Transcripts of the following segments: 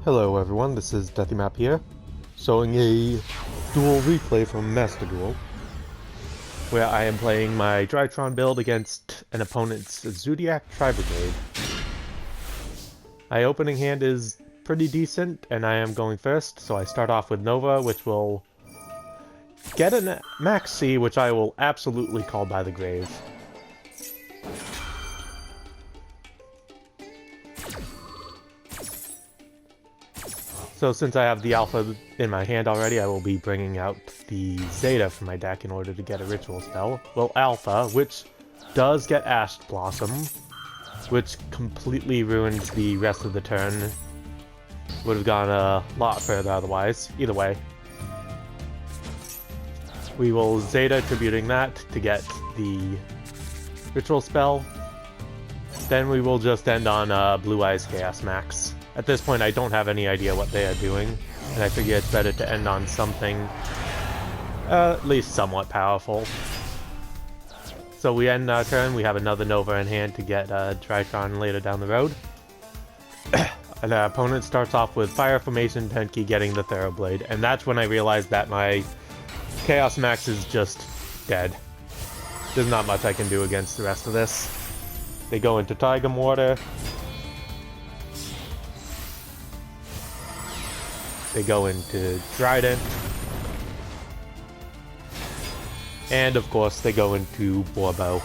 Hello everyone, this is Dethimap here, showing a duel replay from Master Duel, where I am playing my Drytron build against an opponent's Zoodiac Tri-Brigade. My opening hand is pretty decent, and I am going first, so I start off with Nova, which will get a Max C, which I will absolutely call by the grave. So since I have the Alpha in my hand already, I will be bringing out the Zeta from my deck in order to get a Ritual spell. Well, Alpha, which does get Ash Blossom, which completely ruins the rest of the turn. Would have gone a lot further otherwise. Either way. We will Zeta tributing that to get the Ritual spell. Then we will just end on Blue Eyes Chaos Max. At this point, I don't have any idea what they are doing, and I figure it's better to end on something at least somewhat powerful. So we end our turn, we have another Nova in hand to get Drytron later down the road. And our opponent starts off with Fire Formation Tenki getting the Thoroughblade, and that's when I realized that my Chaos Max is just dead. There's not much I can do against the rest of this. They go into Tiger Mortar. They go into Trident. And of course they go into Borbo.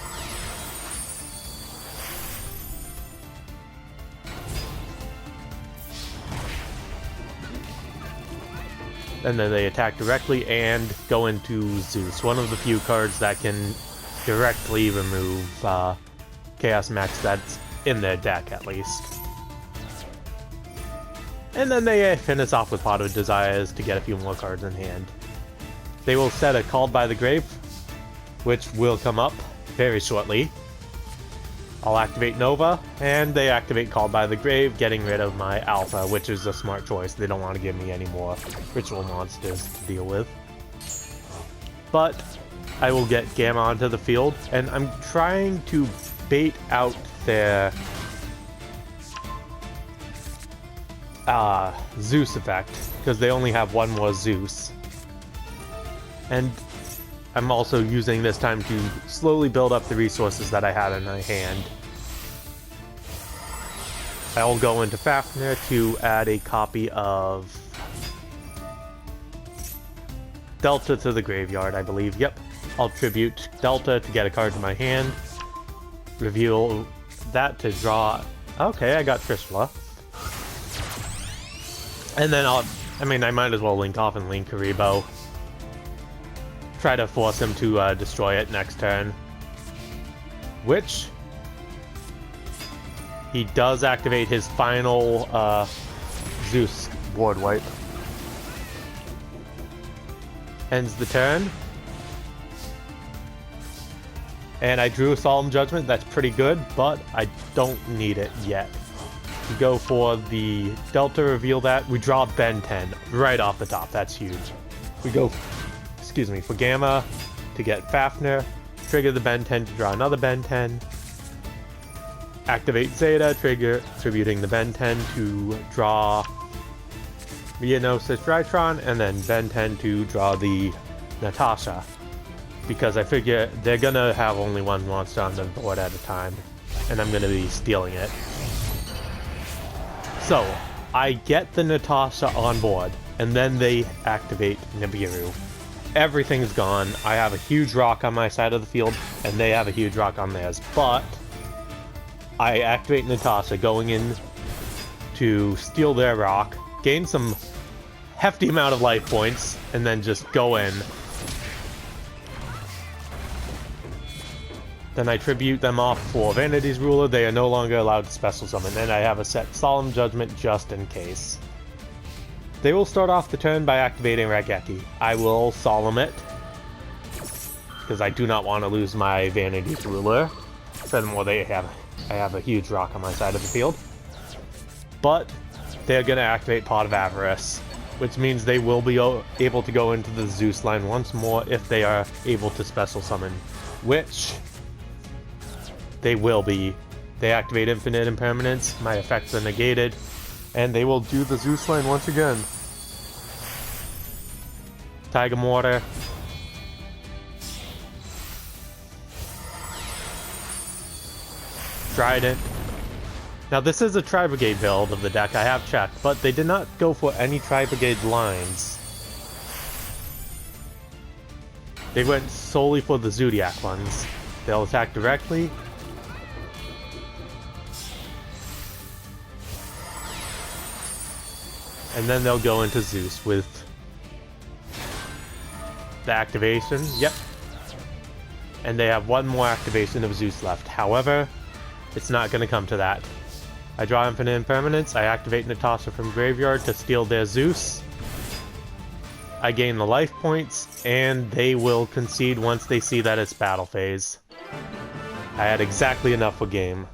And then they attack directly and go into Zeus, one of the few cards that can directly remove Chaos Max that's in their deck at least. And then they finish off with Pot of Desires to get a few more cards in hand. They will set a Called by the Grave, which will come up very shortly. I'll activate Nova, and they activate Called by the Grave, getting rid of my Alpha, which is a smart choice. They don't want to give me any more Ritual monsters to deal with. But I will get Gamma onto the field, and I'm trying to bait out their Zeus effect, because they only have one more Zeus. And I'm also using this time to slowly build up the resources that I had in my hand. I will go into Fafnir to add a copy of Delta to the graveyard, I believe. Yep. I'll tribute Delta to get a card to my hand. Reveal that to draw... Okay, I got Trishula. And then I might as well link off and link Karibo. Try to force him to destroy it next turn. Which he does activate his final Zeus board wipe. Ends the turn. And I drew a Solemn Judgment, that's pretty good, but I don't need it yet. We go for the Delta, reveal that. We draw Ben 10 right off the top. That's huge. We go, for Gamma to get Fafnir. Trigger the Ben 10 to draw another Ben 10. Activate Zeta, tributing the Ben 10 to draw Vianosis Drytron, and then Ben 10 to draw the Natasha. Because I figure they're gonna have only one monster on the board at a time, and I'm gonna be stealing it. So, I get the Natasha on board, and then they activate Nibiru. Everything's gone. I have a huge rock on my side of the field, and they have a huge rock on theirs. But I activate Natasha, going in to steal their rock, gain some hefty amount of life points, and then just go in. Then I tribute them off for Vanity's Ruler. They are no longer allowed to special summon. And I have a set Solemn Judgment just in case. They will start off the turn by activating Raigeki. I will Solemn it, because I do not want to lose my Vanity's Ruler. Furthermore, I have a huge rock on my side of the field. But they're going to activate Pot of Avarice, which means they will be able to go into the Zeus line once more if they are able to special summon. Which... they will be. They activate Infinite Impermanence, my effects are negated, And they will do the Zeus line once again. Tiger Mortar. Trident. Now this is a Tri-Brigade build of the deck, I have checked, but they did not go for any Tri-Brigade lines. They went solely for the Zoodiac ones. They'll attack directly. And then they'll go into Zeus with the activation. Yep. And they have one more activation of Zeus left. However, it's not going to come to that. I draw infinite impermanence, I activate Natasha from graveyard to steal their Zeus. I gain the life points, and they will concede once they see that it's battle phase. I had exactly enough for game.